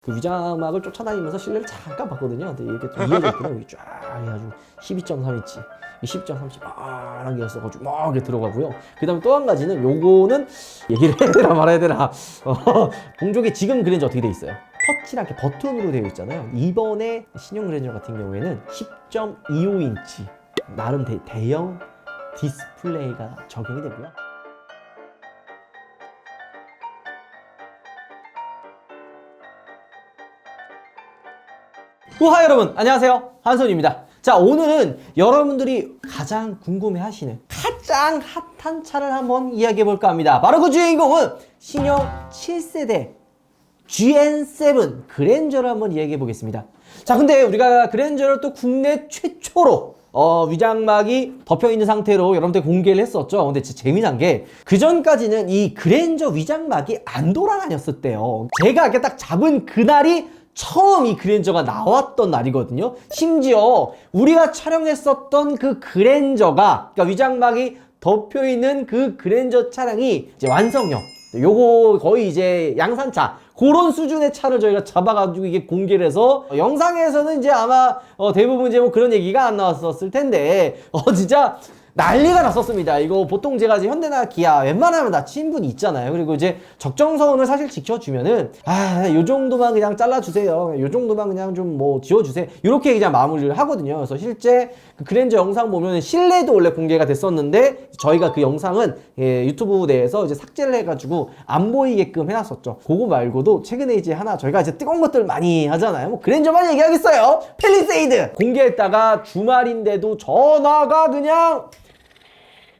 그 위장막을 쫓아다니면서 실내를 잠깐 봤거든요. 근데 이게 또 이어져 있더라고요. 여기 쫙 해가지고 12.3인치, 12.3인치 막 이었어가지고 막 이렇게 들어가고요. 그 다음에 또 한 가지는 요거는 얘기를 해야 되나 말아야 되나. 동족이 지금 그랜저 어떻게 돼 있어요? 터치랑 이렇게 버튼으로 되어 있잖아요. 이번에 신형 그랜저 같은 경우에는 10.25인치 나름 대형 디스플레이가 적용이 되고요. 우하 여러분 안녕하세요, 한손입니다. 자, 오늘은 여러분들이 가장 궁금해하시는 가장 핫한 차를 한번 이야기해 볼까 합니다. 바로 그 주인공은 신형 7세대 GN7 그랜저를 한번 이야기해 보겠습니다. 자, 근데 우리가 그랜저를 또 국내 최초로 위장막이 덮여있는 상태로 여러분들 공개를 했었죠. 근데 진짜 재미난 게 그전까지는 이 그랜저 위장막이 안 돌아다녔었대요. 제가 이렇게 딱 잡은 그날이 처음 이 그랜저가 나왔던 날이거든요. 심지어 우리가 촬영했었던 그 그랜저가, 그러니까 위장막이 덮여있는 그 그랜저 차량이 이제 완성형, 요거 거의 이제 양산차 그런 수준의 차를 저희가 잡아가지고 이게 공개를 해서 영상에서는 이제 아마 대부분 이제 뭐 그런 얘기가 안 나왔었을 텐데 진짜 난리가 났었습니다. 이거 보통 제가 이제 현대나 기아 웬만하면 다 친분이 있잖아요. 그리고 이제 적정선을 사실 지켜주면은 요 정도만 그냥 잘라주세요, 요 정도만 그냥 좀 뭐 지워주세요, 이렇게 그냥 마무리를 하거든요. 그래서 실제 그 그랜저 영상 보면은 실내도 원래 공개가 됐었는데 저희가 그 영상은 유튜브 내에서 이제 삭제를 해가지고 안 보이게끔 해놨었죠. 그거 말고도 최근에 이제 하나 저희가 이제 뜨거운 것들 많이 하잖아요. 뭐 그랜저만 얘기하겠어요. 팰리세이드 공개했다가 주말인데도 전화가 그냥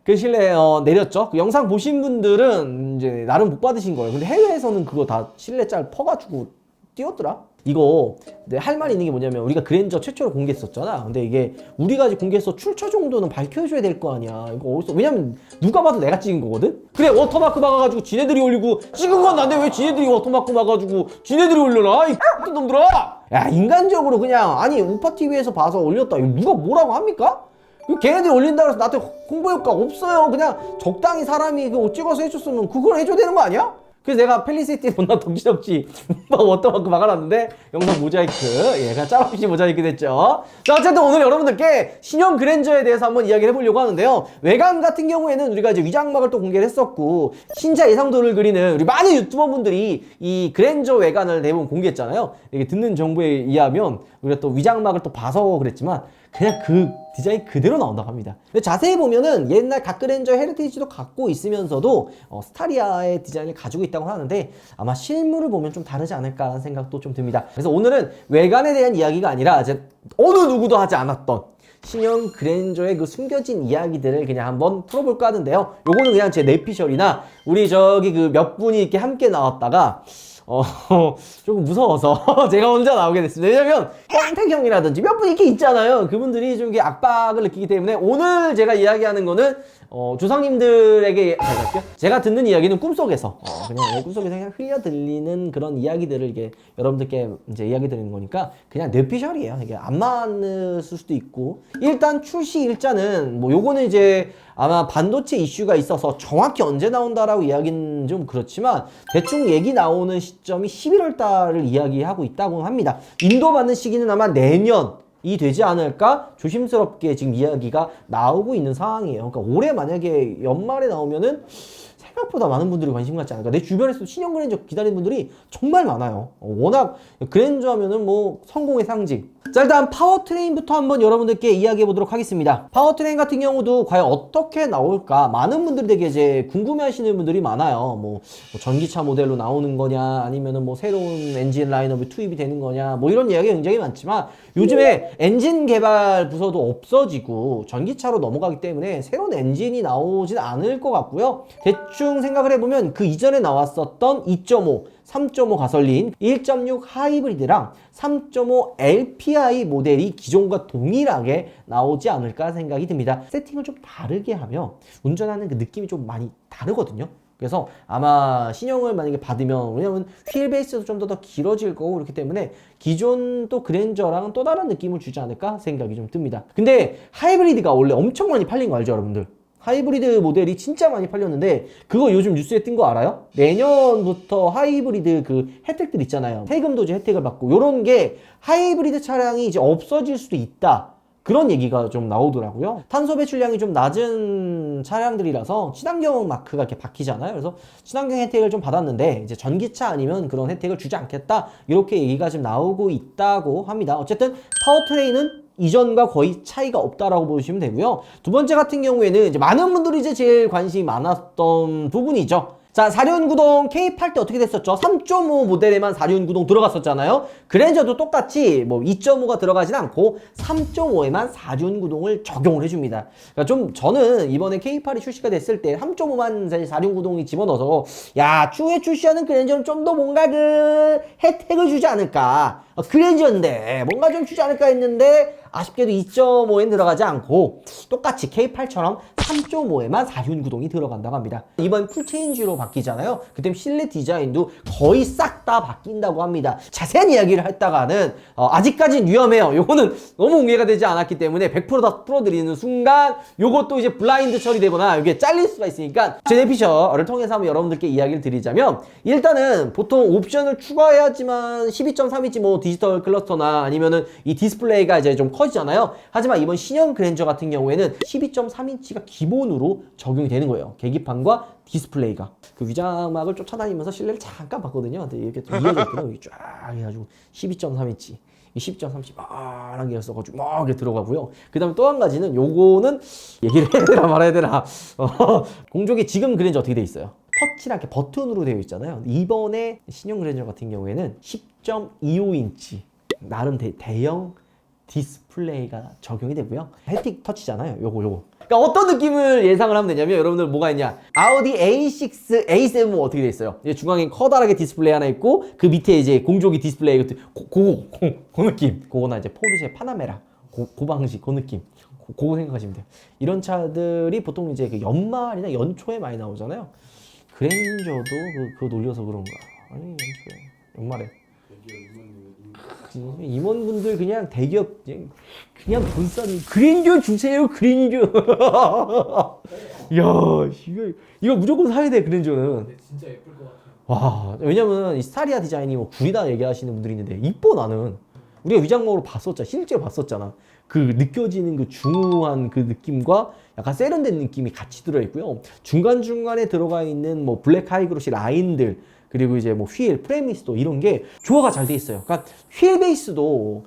그 실내에 내렸죠. 그 영상 보신 분들은 이제 나름 복 받으신 거예요. 근데 해외에서는 그거 다 실내 짤 퍼가지고 띄웠더라. 이거 할 말이 있는 게 뭐냐면 우리가 그랜저 최초로 공개했었잖아. 근데 이게 우리가 이제 공개해서 출처 정도는 밝혀줘야 될 거 아니야. 이거 어디서, 왜냐면 누가 봐도 내가 찍은 거거든. 그래, 워터마크 박아가지고 지네들이 올리고, 찍은 건 난데 왜 지네들이 워터마크 박아가지고 지네들이 올려라 이 X 놈들아. 야, 인간적으로 그냥, 아니 우파TV에서 봐서 올렸다, 이거 누가 뭐라고 합니까? 걔네들이 올린다고 해서 나한테 홍보 효과 없어요. 그냥 적당히 사람이 그거 찍어서 해줬으면 그걸 해줘야 되는 거 아니야? 그래서 내가 팰리세이드 존나 덕지덕지 워터마크 막아놨는데 영상 모자이크, 그냥 짤없이 모자이크 됐죠. 자, 어쨌든 오늘 여러분들께 신형 그랜저에 대해서 한번 이야기를 해보려고 하는데요. 외관 같은 경우에는 우리가 이제 위장막을 또 공개를 했었고, 신차 예상도를 그리는 우리 많은 유튜버분들이 이 그랜저 외관을 대부분 공개했잖아요. 이게 듣는 정보에 의하면 우리가 또 위장막을 또 봐서 그랬지만 그냥 그 디자인 그대로 나온다고 합니다. 근데 자세히 보면은 옛날 갓그랜저 헤리티지도 갖고 있으면서도 스타리아의 디자인을 가지고 있다고 하는데 아마 실물을 보면 좀 다르지 않을까라는 생각도 좀 듭니다. 그래서 오늘은 외관에 대한 이야기가 아니라 이제 어느 누구도 하지 않았던 신형 그랜저의 그 숨겨진 이야기들을 그냥 한번 풀어볼까 하는데요. 요거는 그냥 제 내피셜이나 우리 저기 그 몇 분이 이렇게 함께 나왔다가 조금 무서워서 제가 혼자 나오게 됐습니다. 왜냐면 뻥택 형이라든지 몇 분 이렇게 있잖아요. 그분들이 좀 이렇게 압박을 느끼기 때문에 오늘 제가 이야기하는 거는 조상님들에게 할게요. 제가 듣는 이야기는 꿈속에서 그냥 꿈속에서 그냥 흘려 들리는 그런 이야기들을 이게 여러분들께 이제 이야기 드리는 거니까 그냥 뇌피셜이에요. 이게 안 맞을 수도 있고, 일단 출시 일자는 뭐 요거는 이제 아마 반도체 이슈가 있어서 정확히 언제 나온다라고 이야기는 좀 그렇지만 대충 얘기 나오는 시점이 11월 달을 이야기하고 있다고 합니다. 인도받는 시기는 아마 내년이 되지 않을까 조심스럽게 지금 이야기가 나오고 있는 상황이에요. 그러니까 올해 만약에 연말에 나오면은 생각보다 많은 분들이 관심 갖지 않을까. 내 주변에서 신형 그랜저 기다리는 분들이 정말 많아요. 워낙 그랜저 하면은 뭐 성공의 상징. 자, 일단 파워트레인부터 한번 여러분들께 이야기해 보도록 하겠습니다. 파워트레인 같은 경우도 과연 어떻게 나올까 많은 분들이 되게 이제 궁금해 하시는 분들이 많아요. 뭐 전기차 모델로 나오는 거냐, 아니면은 뭐 새로운 엔진 라인업이 투입이 되는 거냐, 뭐 이런 이야기가 굉장히 많지만 요즘에 엔진 개발 부서도 없어지고 전기차로 넘어가기 때문에 새로운 엔진이 나오진 않을 것 같고요. 대충 생각을 해보면 그 이전에 나왔었던 2.5, 3.5 가솔린, 1.6 하이브리드랑 3.5 LPI 모델이 기존과 동일하게 나오지 않을까 생각이 듭니다. 세팅을 좀 다르게 하면 운전하는 그 느낌이 좀 많이 다르거든요. 그래서 아마 신형을 만약에 받으면, 왜냐면 휠 베이스도 좀 더 길어질 거고 그렇기 때문에 기존 또 그랜저랑 또 다른 느낌을 주지 않을까 생각이 좀 듭니다. 근데 하이브리드가 원래 엄청 많이 팔린 거 알죠, 여러분들? 하이브리드 모델이 진짜 많이 팔렸는데 그거 요즘 뉴스에 뜬 거 알아요? 내년부터 하이브리드 그 혜택들 있잖아요. 세금도제 혜택을 받고 요런 게 하이브리드 차량이 이제 없어질 수도 있다. 그런 얘기가 좀 나오더라고요. 탄소 배출량이 좀 낮은 차량들이라서 친환경 마크가 이렇게 바뀌잖아요. 그래서 친환경 혜택을 좀 받았는데 이제 전기차 아니면 그런 혜택을 주지 않겠다. 이렇게 얘기가 지금 나오고 있다고 합니다. 어쨌든 파워트레인은 이전과 거의 차이가 없다라고 보시면 되고요. 두 번째 같은 경우에는 이제 많은 분들이 이제 제일 관심이 많았던 부분이죠. 자, 4륜구동 K8 때 어떻게 됐었죠? 3.5 모델에만 4륜구동 들어갔었잖아요. 그랜저도 똑같이 뭐 2.5가 들어가진 않고 3.5에만 4륜구동을 적용을 해줍니다. 그러니까 좀 저는 이번에 K8이 출시가 됐을 때 3.5만 4륜구동이 집어넣어서 야, 추후에 출시하는 그랜저는 좀 더 뭔가 그 혜택을 주지 않을까. 그랜저인데 뭔가 좀 주지 않을까 했는데 아쉽게도 2.5엔 들어가지 않고 똑같이 K8처럼 3.5에만 4륜구동이 들어간다고 합니다. 이번 풀체인지로 바뀌잖아요. 그때 실내 디자인도 거의 싹 다 바뀐다고 합니다. 자세한 이야기를 했다가는 아직까진 위험해요. 요거는 너무 공개가 되지 않았기 때문에 100%다 풀어드리는 순간 요것도 이제 블라인드 처리되거나 이게 잘릴 수가 있으니까 제네피셔를 통해서 한번 여러분들께 이야기를 드리자면 일단은 보통 옵션을 추가해야지만 12.3인치 뭐 디지털 클러스터나 아니면은 이 디스플레이가 이제 좀 커지잖아요. 하지만 이번 신형 그랜저 같은 경우에는 12.3인치가 기본으로 적용이 되는 거예요. 계기판과 디스플레이가. 그 위장막을 쫓아다니면서 실내를 잠깐 봤거든요. 근데 이렇게 또 이어져 있더라고요. 쫙 해가지고 12.3인치. 이 10.3인치 막한 개를 써가지고 막 이렇게 들어가고요. 그 다음에 또 한 가지는 요거는 얘기를 해야 되나 말아야 되나. 공족이 지금 그랜저 어떻게 돼 있어요? 터치랑 이렇게 버튼으로 되어 있잖아요. 이번에 신형 그랜저 같은 경우에는 10.25인치 나름 대형 디스플레이가 적용이 되고요. 햅틱 터치잖아요. 요거. 그러니까 어떤 느낌을 예상을 하면 되냐면 여러분들 뭐가 있냐? 아우디 A6, A7 어떻게 돼 있어요? 이제 중앙에 커다랗게 디스플레이 하나 있고 그 밑에 이제 공조기 디스플레이 그 느낌. 그거나 이제 포르쉐 파나메라 그 방식 그 느낌. 그거 생각하시면 돼요. 이런 차들이 보통 이제 그 연말이나 연초에 많이 나오잖아요. 그랜저도 그거 놀려서 그런가? 아니 연말에. 임원분들 그냥 대기업 그냥 본사는 그랜저 주세요 그랜저. 야 이거 무조건 사야 돼 그랜저는. 진짜 예쁠 것 같아요. 와 왜냐면 이 스타리아 디자인이 뭐 구리다 얘기하시는 분들이 있는데 이뻐 나는. 우리가 위장막으로 봤었잖아. 실제 봤었잖아. 그 느껴지는 그 중후한 그 느낌과 약간 세련된 느낌이 같이 들어있고요. 중간중간에 들어가 있는 뭐 블랙 하이그로시 라인들 그리고 이제 뭐 휠, 프레미스도 이런 게 조화가 잘 돼 있어요. 그러니까 휠 베이스도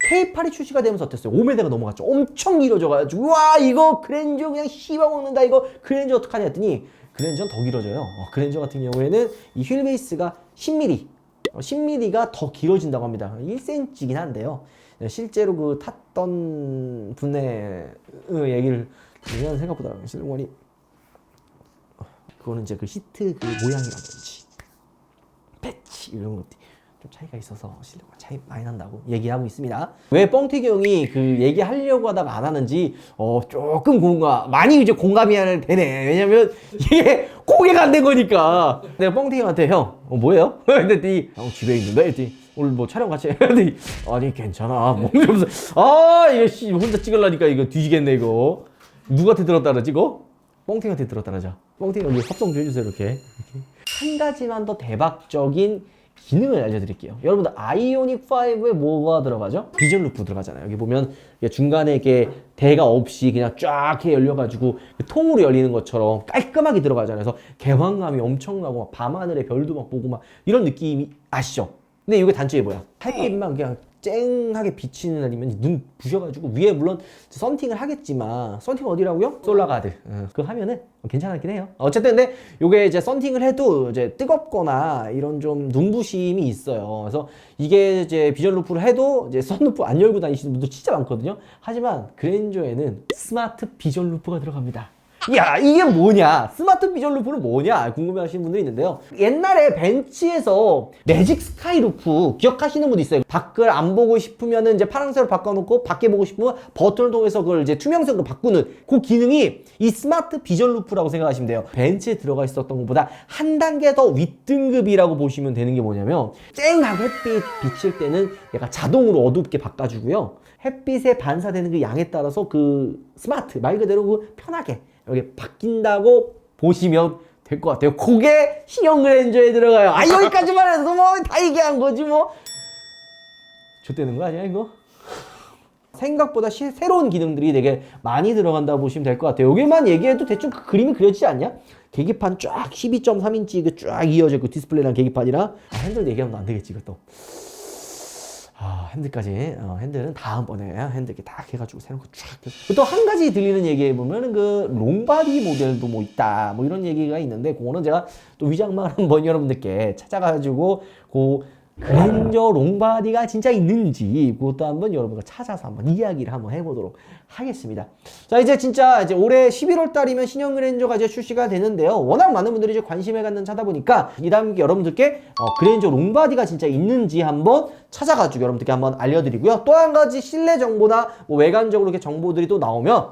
K8이 출시가 되면서 어땠어요? 5m가 넘어갔죠. 엄청 길어져가지고 와 이거 그랜저 그냥 씹어먹는다 이거 그랜저 어떡하냐 했더니 그랜저는 더 길어져요. 그랜저 같은 경우에는 이 휠 베이스가 10mm 10mm가 더 길어진다고 합니다. 1cm이긴 한데요. 실제로 그 탔던 분의 얘기를 들으면 생각보다 실공원이 그거는 이제 그 시트 그 모양이라든지 패치 이런 것들이 좀 차이가 있어서 실력과 차이 많이 난다고 얘기하고 있습니다. 왜 뻥튀기 형이 그 얘기하려고 하다가 안 하는지 조금 많이 이제 공감이 되네. 왜냐면 이게 공개가 안 된 거니까. 내가 뻥튀기 형한테 형 뭐예요? 근데 형 집에 있는데 했더니 오늘 뭐 촬영 같이 했더니 아니 괜찮아 몸좀 이거 씨 혼자 찍으려니까 이거 뒤지겠네 이거. 누구한테 들었다 그러지 이거? 뻥튀기한테 들었다 그러자. 뻥튀기 형 합성 좀 해주세요 이렇게. 한 가지만 더 대박적인 기능을 알려드릴게요. 여러분들 아이오닉 5에 뭐가 들어가죠? 비전 루프 들어가잖아요. 여기 보면 중간에 이렇게 대가 없이 그냥 쫙 열려가지고 통으로 열리는 것처럼 깔끔하게 들어가잖아요. 그래서 개방감이 엄청나고 밤하늘에 별도 막 보고 막 이런 느낌이 아시죠? 근데 이게 단점이 뭐야? 햇빛만 그냥 쨍하게 비치는 날이면 눈 부셔가지고 위에 물론 썬팅을 하겠지만 썬팅 어디라고요? 솔라가드. 그거 하면은 괜찮았긴 해요. 어쨌든 근데 요게 이제 썬팅을 해도 이제 뜨겁거나 이런 좀 눈부심이 있어요. 그래서 이게 이제 비전 루프를 해도 이제 선루프 안 열고 다니시는 분들 진짜 많거든요. 하지만 그랜저에는 스마트 비전 루프가 들어갑니다. 야 이게 뭐냐 스마트 비전 루프는 뭐냐 궁금해하시는 분들이 있는데요. 옛날에 벤츠에서 매직 스카이 루프 기억하시는 분도 있어요. 밖을 안 보고 싶으면 이제 파란색으로 바꿔놓고 밖에 보고 싶으면 버튼을 통해서 그걸 이제 투명색으로 바꾸는 그 기능이 이 스마트 비전 루프라고 생각하시면 돼요. 벤츠에 들어가 있었던 것보다 한 단계 더 윗등급이라고 보시면 되는 게 뭐냐면 쨍하게 햇빛 비칠 때는 얘가 자동으로 어둡게 바꿔주고요. 햇빛에 반사되는 그 양에 따라서 그 스마트 말 그대로 그 편하게 여기 바뀐다고 보시면 될 것 같아요. 그게 신형 그랜저에 들어가요. 아, 여기까지만 해도 뭐 다 얘기한 거지 뭐. 좆되는 거 아니야 이거? 생각보다 새로운 기능들이 되게 많이 들어간다고 보시면 될 것 같아요. 여기만 얘기해도 대충 그 그림이 그려지지 않냐? 계기판 쫙 12.3인치 그 쫙 이어져 있고 디스플레이랑 계기판이랑 핸들 얘기하면 안 되겠지 이것도. 핸들까지 핸들은 다음번에 핸들 이렇게 다 해가지고 새놓고 쫙. 또 한 가지 들리는 얘기해 보면은 그 롱바디 모델도 뭐 있다 뭐 이런 얘기가 있는데 그거는 제가 또 위장만 한번 여러분들께 찾아가지고 그랜저 롱바디가 진짜 있는지 그것도 한번 여러분과 찾아서 한번 이야기를 한번 해보도록 하겠습니다. 자, 이제 진짜 이제 올해 11월 달이면 신형 그랜저가 이제 출시가 되는데요. 워낙 많은 분들이 이제 관심을 갖는 차다 보니까 이 다음 여러분들께 그랜저 롱바디가 진짜 있는지 한번 찾아가지고 여러분들께 한번 알려드리고요. 또 한 가지 실내 정보나 뭐 외관적으로 이렇게 정보들이 또 나오면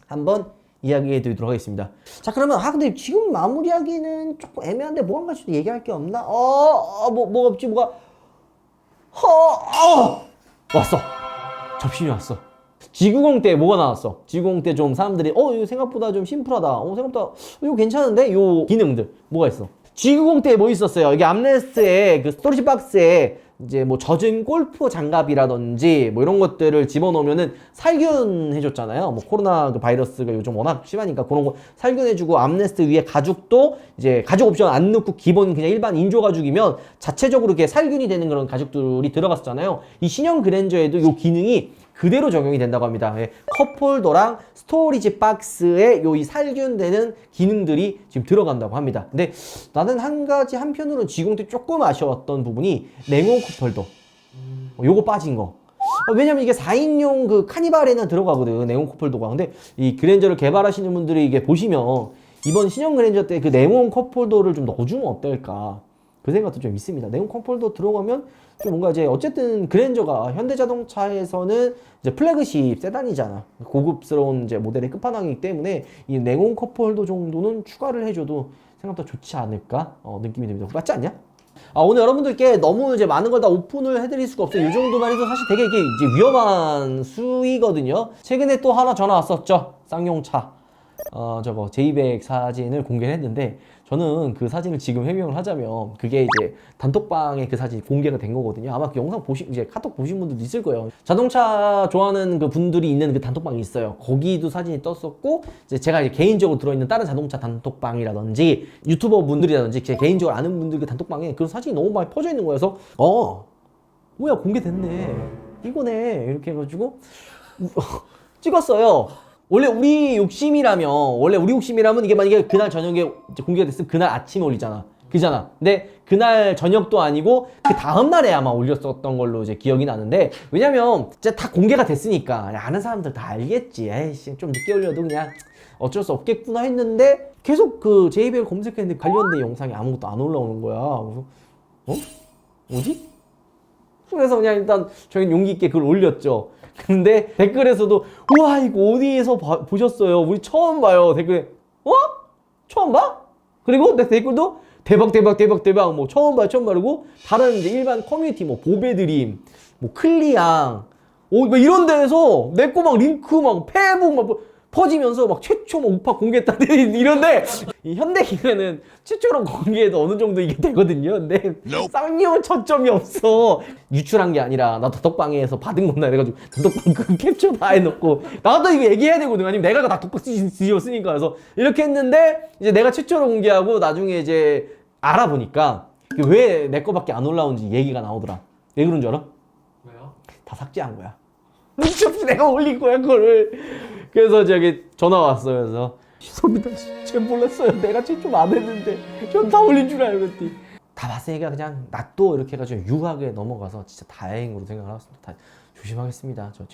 한번 이야기해 드리도록 하겠습니다. 자, 그러면 근데 지금 마무리하기는 조금 애매한데 뭐 한 가지 얘기할 게 없나? 뭐가 없지 뭐가 왔어. 접신이 왔어. G90 때 뭐가 나왔어? G90 때 좀 사람들이 이거 생각보다 좀 심플하다. 생각보다 이거 괜찮은데? 요 기능들 뭐가 있어? G90 때 뭐 있었어요? 이게 암레스트에 그 스토리지 박스에 이제 뭐 젖은 골프 장갑이라든지 뭐 이런 것들을 집어넣으면은 살균해줬잖아요. 뭐 코로나 그 바이러스가 요즘 워낙 심하니까 그런 거 살균해주고 암레스트 위에 가죽도 이제 가죽 옵션 안 넣고 기본 그냥 일반 인조 가죽이면 자체적으로 이렇게 살균이 되는 그런 가죽들이 들어갔었잖아요. 이 신형 그랜저에도 요 기능이 그대로 적용이 된다고 합니다. 컵홀더랑 스토리지 박스에 이 살균되는 기능들이 지금 들어간다고 합니다. 근데 나는 한편으로는 G90 때 조금 아쉬웠던 부분이 냉온 컵홀더. 요거 빠진 거. 왜냐면 이게 4인용 그 카니발에는 들어가거든, 냉온 컵홀더가. 근데 이 그랜저를 개발하시는 분들이 이게 보시면 이번 신형 그랜저 때 그 냉온 컵홀더를 좀 넣어주면 어떨까. 그 생각도 좀 있습니다. 냉온 컵홀더 들어가면 좀 뭔가 이제 어쨌든 그랜저가 현대자동차에서는 이제 플래그십 세단이잖아. 고급스러운 이제 모델의 끝판왕이기 때문에 이 냉온 컵홀더 정도는 추가를 해줘도 생각보다 좋지 않을까 느낌이 듭니다. 맞지 않냐? 오늘 여러분들께 너무 이제 많은 걸 다 오픈을 해드릴 수가 없어요. 이 정도만 해도 사실 되게 이게 이제 위험한 수위거든요. 최근에 또 하나 전화 왔었죠. 쌍용차. 저거 제이백 사진을 공개를 했는데 저는 그 사진을 지금 해명을 하자면 그게 이제 단톡방에 그 사진이 공개가 된 거거든요. 아마 그 영상 이제 카톡 보신 분들도 있을 거예요. 자동차 좋아하는 그 분들이 있는 그 단톡방이 있어요. 거기도 사진이 떴었고 이제 제가 이제 개인적으로 들어있는 다른 자동차 단톡방이라든지 유튜버 분들이라든지 제 개인적으로 아는 분들 그 단톡방에 그런 사진이 너무 많이 퍼져 있는 거여서 뭐야 공개됐네 이거네 이렇게 해가지고 찍었어요. 원래 우리 욕심이라면 이게 만약에 그날 저녁에 이제 공개가 됐으면 그날 아침에 올리잖아. 그잖아. 근데 그날 저녁도 아니고 그 다음날에 아마 올렸었던 걸로 이제 기억이 나는데 왜냐면 진짜 다 공개가 됐으니까 아는 사람들 다 알겠지. 에이씨 좀 늦게 올려도 그냥 어쩔 수 없겠구나 했는데 계속 그 제이벨 검색했는데 관련된 영상이 아무것도 안 올라오는 거야. 그래서 뭐지? 그래서 그냥 일단 저희는 용기 있게 그걸 올렸죠. 근데 댓글에서도 우와 이거 어디에서 보셨어요? 우리 처음 봐요. 댓글에 처음 봐? 그리고 내 댓글도 대박 뭐 처음 봐요 그리고 다른 이제 일반 커뮤니티 뭐 보배드림 뭐 클리앙 뭐 이런 데에서 내 거 막 링크 막 페북 막 퍼지면서 막 최초 뭐 우파 공개했다 이런데 이 현대 기계는 최초로 공개해도 어느 정도 이게 되거든요. 근데 쌍용은 초점이 없어. 유출한 게 아니라 나 단톡방에서 받은 건다 이래가지고 단톡방 그 캡처 다 해놓고 나도 이거 얘기해야 되거든. 아니면 내가 단톡방 뒤집었으니까. 그래서 이렇게 했는데 이제 내가 최초로 공개하고 나중에 이제 알아보니까 왜 내 거밖에 안 올라오는지 얘기가 나오더라. 왜 그런 줄 알아? 왜요? 다 삭제한 거야. 눈치 없이 내가 올린 거야 그거를. 그래서 저기 전화 왔어요. 그래서 죄송합니다. 제가 몰랐어요. 내가 최초 안 했는데 전 다 올린 줄 알겠지. 다 봤으니까 그냥 놔둬 이렇게 해가지고 유하게 넘어가서 진짜 다행으로 생각을 하겠습니다. 조심하겠습니다. 저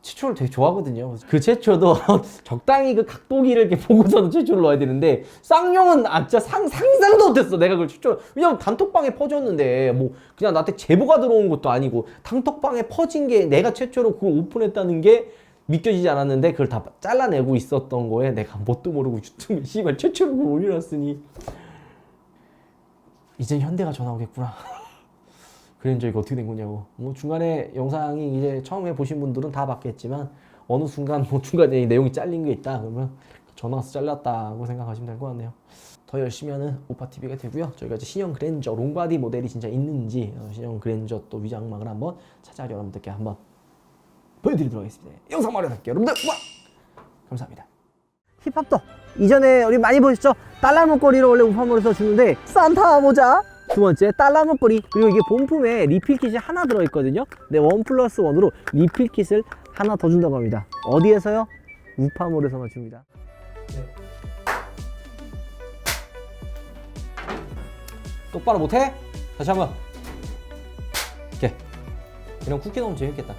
최초를 되게 좋아하거든요. 그 최초도 적당히 그 각도기를 이렇게 보고서는 최초를 넣어야 되는데 쌍용은 진짜 상상도 못했어. 내가 그걸 최초로. 왜냐면 단톡방에 퍼졌는데 뭐 그냥 나한테 제보가 들어온 것도 아니고 단톡방에 퍼진 게 내가 최초로 그걸 오픈했다는 게 믿겨지지 않았는데 그걸 다 잘라내고 있었던 거에 내가 뭣도 모르고 유튜브에 씨발 최초로 그걸 올려놨으니 이젠 현대가 전화 오겠구나. 그랜저 이거 어떻게 된 거냐고. 뭐 중간에 영상이 이제 처음에 보신 분들은 다 봤겠지만 어느 순간 뭐 중간에 내용이 잘린 게 있다 그러면 전화 와서 잘렸다고 생각하시면 될 것 같네요. 더 열심히 하는 오빠TV가 되고요. 저희가 이제 신형 그랜저 롱바디 모델이 진짜 있는지 신형 그랜저 또 위장막을 한번 찾아 여러분들께 한번 보여드리도록 하겠습니다. 영상 마련할게요. 여러분들 와! 감사합니다. 힙합도 이전에 우리 많이 보셨죠? 달러 목걸이를 원래 우파몰에서 주는데 산타 모자 두 번째 달러 목걸이 그리고 이게 본품에 리필 킷이 하나 들어있거든요. 네, 1+1으로 리필 킷을 하나 더 준다고 합니다. 어디에서요? 우파몰에서만 줍니다. 네. 똑바로 못해? 다시 한번. 오케이. 이런 쿠키 넣으면 재밌겠다.